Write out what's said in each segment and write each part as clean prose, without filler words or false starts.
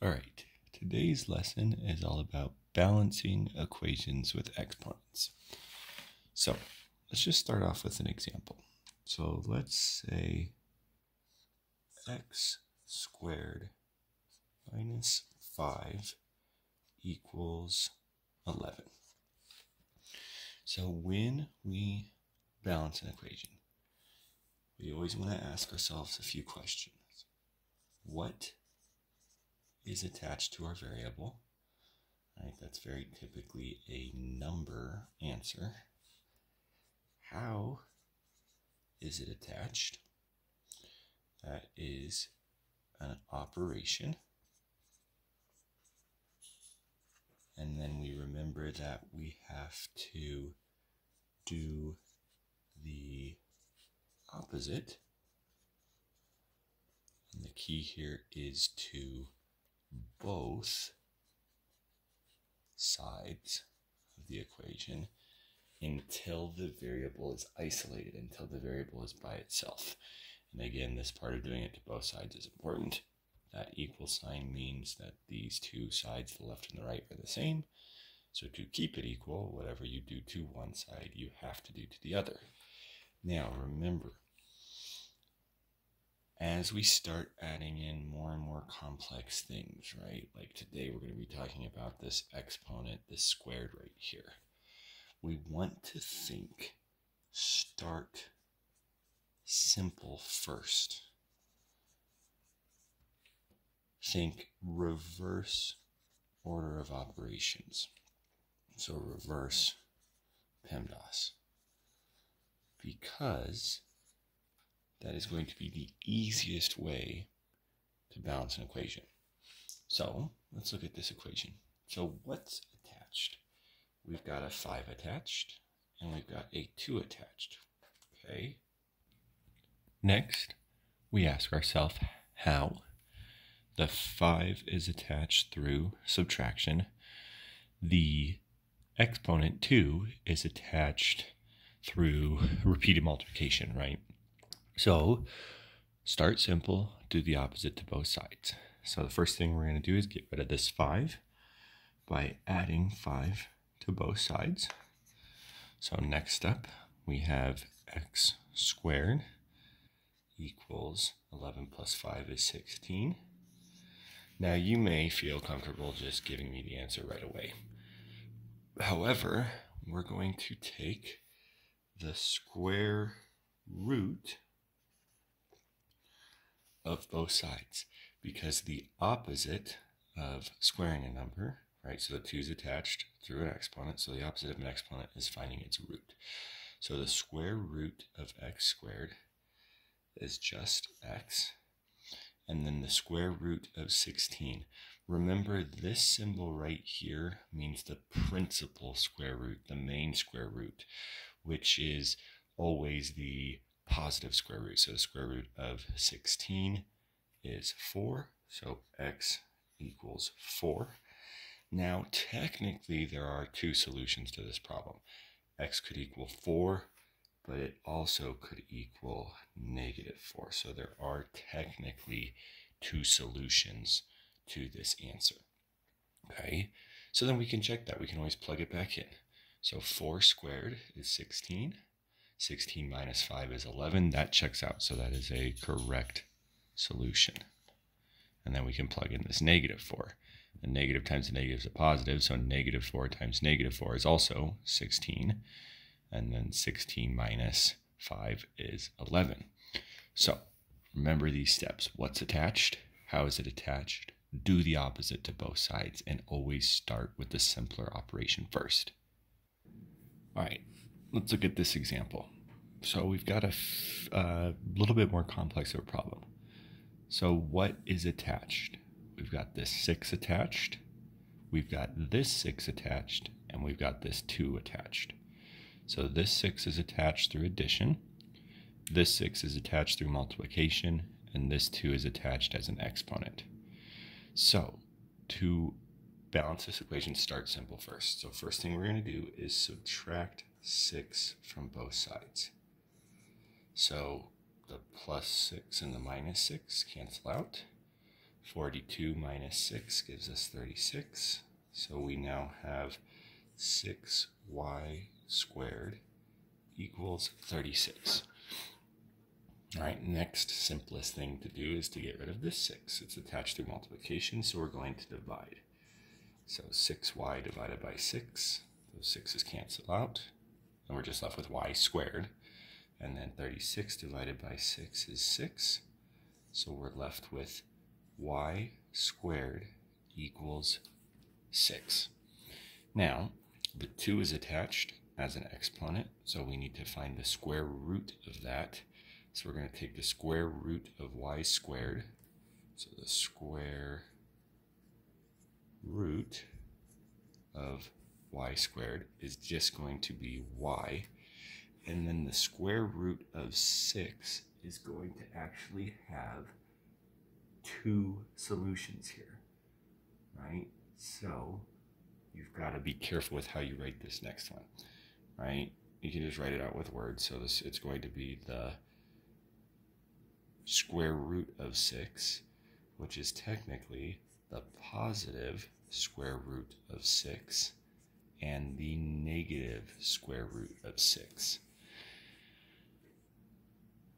All right, today's lesson is all about balancing equations with exponents. So let's just start off with an example. So let's say x squared minus 5 equals 11. So when we balance an equation, we always want to ask ourselves a few questions. What is attached to our variable? Right, that's very typically a number answer. How is it attached? That is an operation. And then we remember that we have to do the opposite. And the key here is to both sides of the equation until the variable is isolated, until the variable is by itself. And again, this part of doing it to both sides is important. That equal sign means that these two sides, the left and the right, are the same. So to keep it equal, whatever you do to one side, you have to do to the other. Now remember, as we start adding in more and more complex things, right? Like today we're going to be talking about this exponent, this squared right here. We want to start simple first. Think reverse order of operations. So reverse Pemdas. Because that is going to be the easiest way to balance an equation. So let's look at this equation. So what's attached? We've got a 5 attached and we've got a 2 attached. Okay. Next, we ask ourselves how. The 5 is attached through subtraction. The exponent 2 is attached through repeated multiplication, right? So start simple, do the opposite to both sides. So the first thing we're going to do is get rid of this 5 by adding 5 to both sides. So next step, we have x squared equals 11 plus 5 is 16. Now you may feel comfortable just giving me the answer right away. However, we're going to take the square root of both sides, because the opposite of squaring a number, right? So the 2 is attached through an exponent. So the opposite of an exponent is finding its root. So the square root of x squared is just x. And then the square root of 16. Remember, this symbol right here means the principal square root, the main square root, which is always the positive square root. So the square root of 16 is 4. So x equals 4. Now, technically, there are two solutions to this problem. X could equal 4, but it also could equal -4. So there are technically two solutions to this answer. Okay, so then we can check that. We can always plug it back in. So 4 squared is 16. 16 minus 5 is 11. That checks out. So that is a correct solution. And then we can plug in this -4. The negative times the negative is a positive. So -4 times -4 is also 16. And then 16 minus 5 is 11. So remember these steps. What's attached? How is it attached? Do the opposite to both sides, and always start with the simpler operation first. All right, let's look at this example. So we've got a little bit more complex of a problem. So what is attached? We've got this 6 attached, we've got this 6 attached, and we've got this 2 attached. So this 6 is attached through addition, this 6 is attached through multiplication, and this 2 is attached as an exponent. So to balance this equation, start simple first. So first thing we're going to do is subtract 6 from both sides. So the +6 and the -6 cancel out. 42 minus 6 gives us 36. So we now have 6y squared equals 36. All right, next simplest thing to do is to get rid of this 6. It's attached through multiplication, so we're going to divide. So 6y divided by 6, those 6's cancel out, and we're just left with y squared. And then 36 divided by 6 is 6, so we're left with y squared equals 6. Now, the 2 is attached as an exponent, so we need to find the square root of that. So we're going to take the square root of y squared. So the square root of y squared is just going to be y. And then the square root of 6 is going to actually have 2 solutions here, right? So you've got to be careful with how you write this next one, right? You can just write it out with words. So it's going to be the square root of 6, which is technically the positive square root of 6 and the negative square root of 6.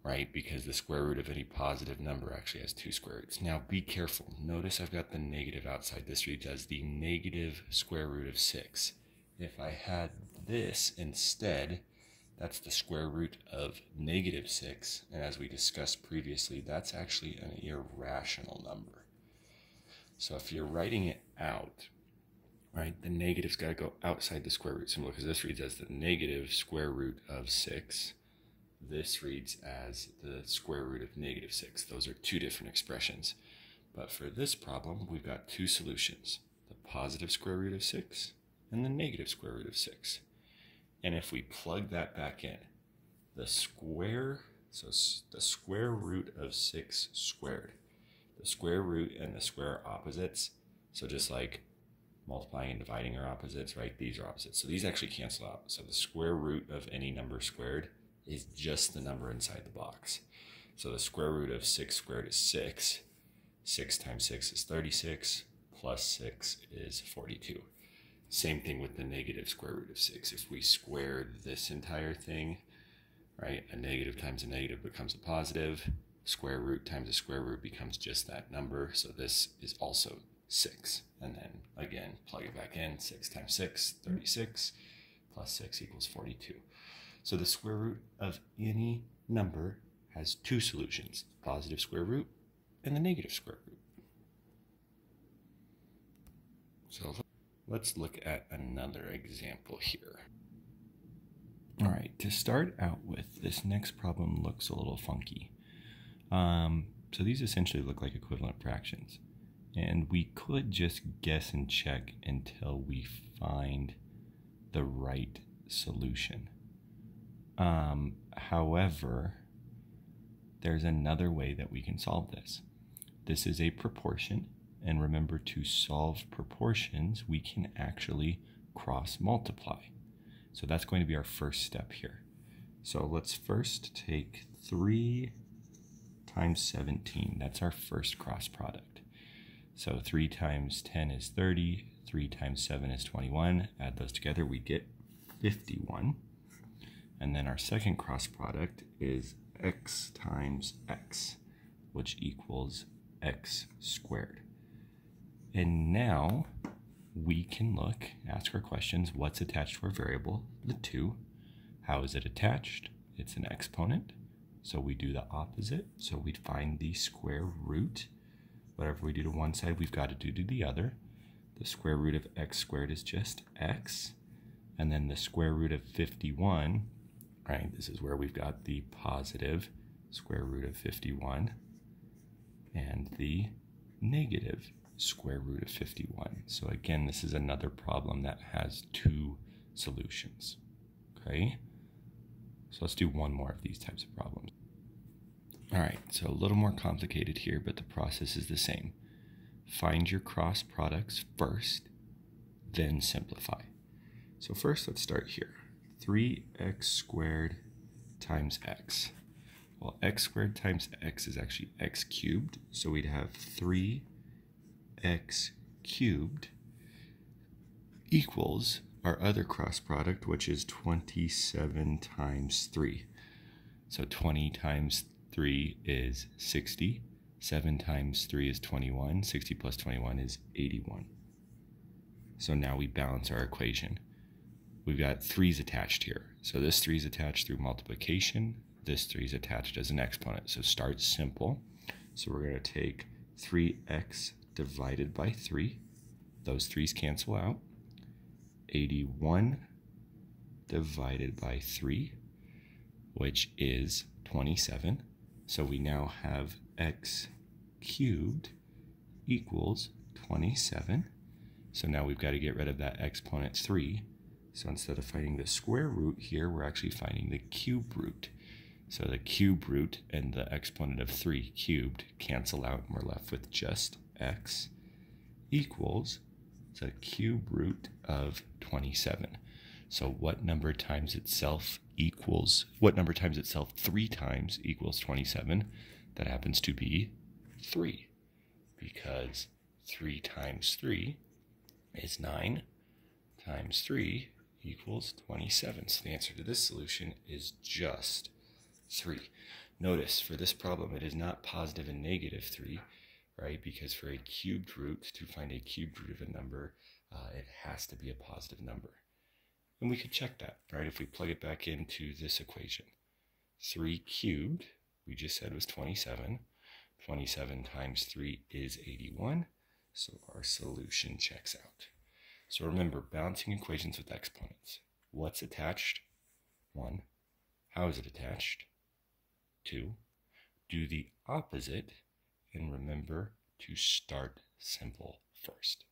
Right, because the square root of any positive number actually has 2 square roots. Now be careful. Notice I've got the negative outside. This reads as the negative square root of 6. If I had this instead, that's the square root of negative 6. And as we discussed previously, that's actually an irrational number. So if you're writing it out, right, the negative's got to go outside the square root symbol, because this reads as the negative square root of 6. This reads as the square root of negative 6. Those are 2 different expressions. But for this problem, we've got 2 solutions. The positive square root of 6 and the negative square root of 6. And if we plug that back in, the square root of 6 squared. The square root and the square are opposites. So just like multiplying and dividing are opposites, right? These are opposites. So these actually cancel out. So the square root of any number squared is just the number inside the box. So the square root of 6 squared is 6. 6 times 6 is 36, plus 6 is 42. Same thing with the negative square root of 6. If we squared this entire thing, right, a negative times a negative becomes a positive. Square root times a square root becomes just that number. So this is also 6. And then again, plug it back in. 6 times 6, 36, plus 6 equals 42. So the square root of any number has 2 solutions, the positive square root and the negative square root. So let's look at another example here. All right, to start out with, this next problem looks a little funky. So these essentially look like equivalent fractions. And we could just guess and check until we find the right solution. However, there's another way that we can solve this. This is a proportion, and remember, to solve proportions, we can actually cross multiply. So that's going to be our first step here. So let's first take 3 times 17. That's our first cross product. So 3 times 10 is 30, 3 times 7 is 21. Add those together, we get 51. And then our second cross product is x times x, which equals x squared. And now we can look, ask our questions, what's attached to our variable? The 2. How is it attached? It's an exponent. So we do the opposite. So we'd find the square root. Whatever we do to one side, we've got to do to the other. The square root of x squared is just x. And then the square root of 51, right, this is where we've got the positive square root of 51 and the negative square root of 51. So again, this is another problem that has 2 solutions, okay? So let's do one more of these types of problems. All right, so a little more complicated here, but the process is the same. Find your cross products first, then simplify. So first, let's start here. 3x squared times x. Well, x squared times x is actually x cubed, so we'd have 3 x cubed equals our other cross product, which is 27 times 3. So 20 times 3 is 60. 7 times 3 is 21. 60 plus 21 is 81. So now we balance our equation. We've got 3's attached here. So this 3 is attached through multiplication. This 3 is attached as an exponent. So start simple. So we're going to take 3x divided by 3. Those 3's cancel out. 81 divided by 3, which is 27. So we now have x cubed equals 27. So now we've got to get rid of that exponent 3. So instead of finding the square root here, we're actually finding the cube root. So the cube root and the exponent of 3 cubed cancel out, and we're left with just x equals the cube root of 27. So what number times itself 3 times equals 27? That happens to be 3, because 3 times 3 is 9 times 3 equals 27. So the answer to this solution is just 3. Notice for this problem it is not positive and negative 3, right? Because for a cubed root, to find a cubed root of a number, it has to be a positive number. And we could check that, right? If we plug it back into this equation. 3 cubed, we just said was 27. 27 times 3 is 81. So our solution checks out. So remember, balancing equations with exponents. What's attached? 1. How is it attached? 2. Do the opposite, and remember to start simple first.